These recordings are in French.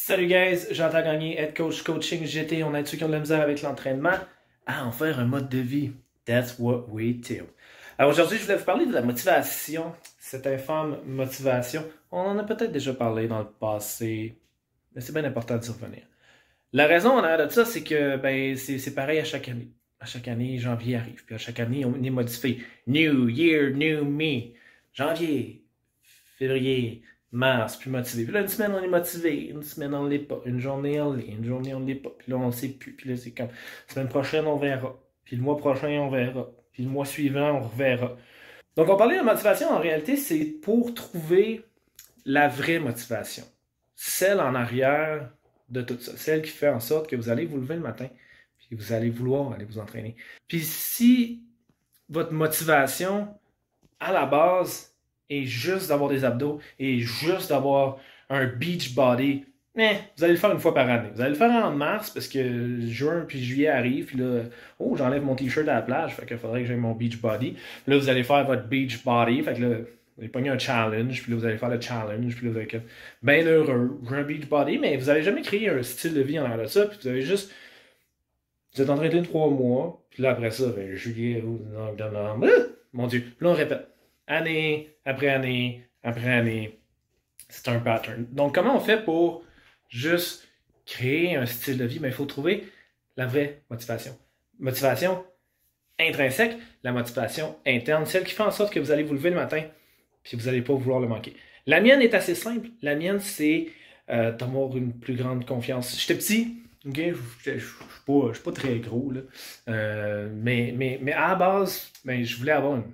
Salut guys, J'entends gagner, Head Coach Coaching GT. On aide ceux qui ont de la misère avec l'entraînement à en faire un mode de vie. That's what we do. Alors aujourd'hui, je voulais vous parler de la motivation, cette infâme motivation. On en a peut-être déjà parlé dans le passé, mais c'est bien important d'y revenir. La raison en arrière de ça, c'est que c'est pareil à chaque année. À chaque année, janvier arrive, puis à chaque année, on est modifié. New Year, New Me. Janvier, février, mars, plus motivé. Puis là, une semaine, on est motivé. Une semaine, on ne l'est pas. Une journée, on l'est. Une journée, on ne l'est pas. Puis là, on ne sait plus. Puis là, c'est comme, la semaine prochaine, on verra. Puis le mois prochain, on verra. Puis le mois suivant, on reverra. Donc, on parlait de motivation, en réalité, c'est pour trouver la vraie motivation. Celle en arrière de tout ça. Celle qui fait en sorte que vous allez vous lever le matin, puis vous allez vouloir aller vous entraîner. Puis si votre motivation, à la base, est juste d'avoir des abdos et juste d'avoir un beach body, vous allez le faire une fois par année. Vous allez le faire en mars parce que juin puis juillet arrive, puis là, oh, j'enlève mon t-shirt à la plage, fait qu'il faudrait que j'aie mon beach body. Puis là, vous allez faire votre beach body, fait que là, vous allez pogner un challenge, puis là, vous allez faire le challenge, puis là, vous allez être bien heureux, j'ai un beach body, mais vous n'allez jamais créer un style de vie en arrière de ça, puis vous avez juste, vous êtes entraîné 3 mois, puis là, après ça, juillet, août, novembre, mon Dieu, puis là, on répète. Année après année après année. C'est un pattern. Donc, comment on fait pour juste créer un style de vie? Il faut trouver la vraie motivation. Motivation intrinsèque, la motivation interne, celle qui fait en sorte que vous allez vous lever le matin puis vous n'allez pas vouloir le manquer. La mienne est assez simple. La mienne, c'est d'avoir une plus grande confiance. J'étais petit, okay? Je ne suis pas très gros, là. Mais à la base, je voulais avoir une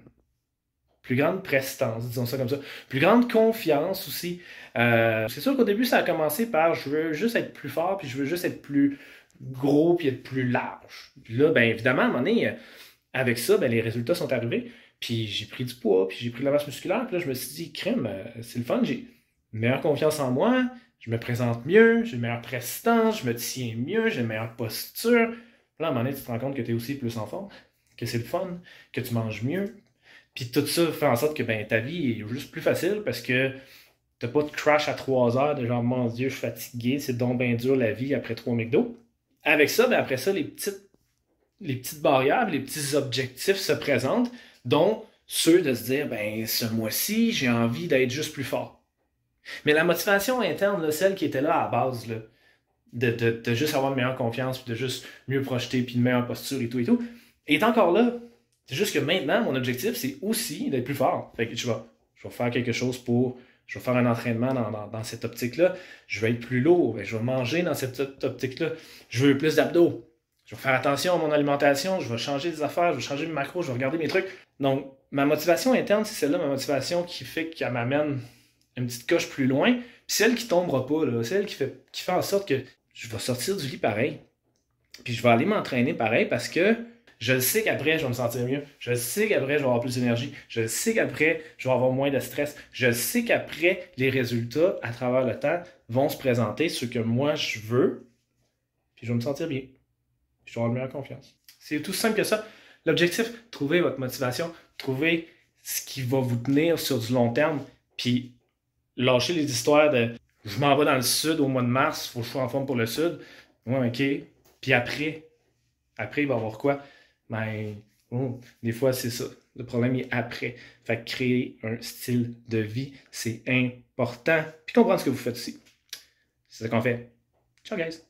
plus grande prestance, disons ça comme ça. Plus grande confiance aussi. C'est sûr qu'au début, ça a commencé par je veux juste être plus fort, puis je veux juste être plus gros, puis être plus large. Puis là, évidemment, à un moment donné, avec ça, les résultats sont arrivés. Puis j'ai pris du poids, puis j'ai pris de la masse musculaire. Puis là, je me suis dit, crème, c'est le fun, j'ai une meilleure confiance en moi, je me présente mieux, j'ai une meilleure prestance, je me tiens mieux, j'ai une meilleure posture. Puis là, à un moment donné, tu te rends compte que tu es aussi plus en forme, que c'est le fun, que tu manges mieux. Puis tout ça fait en sorte que ta vie est juste plus facile parce que t'as pas de crash à 3 heures de genre, mon Dieu, je suis fatigué, c'est donc bien dur la vie après 3 McDo. Avec ça, après ça, les petites barrières, les petits objectifs se présentent, dont ceux de se dire, ce mois-ci, j'ai envie d'être juste plus fort. Mais la motivation interne, là, celle qui était là à la base, là, de juste avoir une meilleure confiance, puis de juste mieux projeter, puis une meilleure posture et tout, est encore là. C'est juste que maintenant, mon objectif, c'est aussi d'être plus fort. Fait que je vais faire quelque chose je vais faire un entraînement dans cette optique-là. Je vais être plus lourd. Je vais manger dans cette optique-là. Je veux plus d'abdos. Je vais faire attention à mon alimentation. Je vais changer des affaires. Je vais changer mes macros. Je vais regarder mes trucs. Donc, ma motivation interne, c'est celle-là, ma motivation qui fait qu'elle m'amène une petite coche plus loin. Puis celle qui tombera pas, là, celle qui fait en sorte que je vais sortir du lit pareil. Puis je vais aller m'entraîner pareil parce que je sais qu'après, je vais me sentir mieux. Je sais qu'après, je vais avoir plus d'énergie. Je sais qu'après, je vais avoir moins de stress. Je sais qu'après, les résultats, à travers le temps, vont se présenter, ce que moi, je veux. Puis je vais me sentir bien. Je vais avoir une meilleure confiance. C'est tout simple que ça. L'objectif, trouver votre motivation, trouver ce qui va vous tenir sur du long terme, puis lâcher les histoires de « je m'en vais dans le sud au mois de mars, il faut que je sois en forme pour le sud. » Ouais, OK. Puis après, il va y avoir quoi? Des fois, c'est ça. Le problème est après. Fait que créer un style de vie, c'est important. Puis comprendre ce que vous faites aussi. C'est ça qu'on fait. Ciao, guys!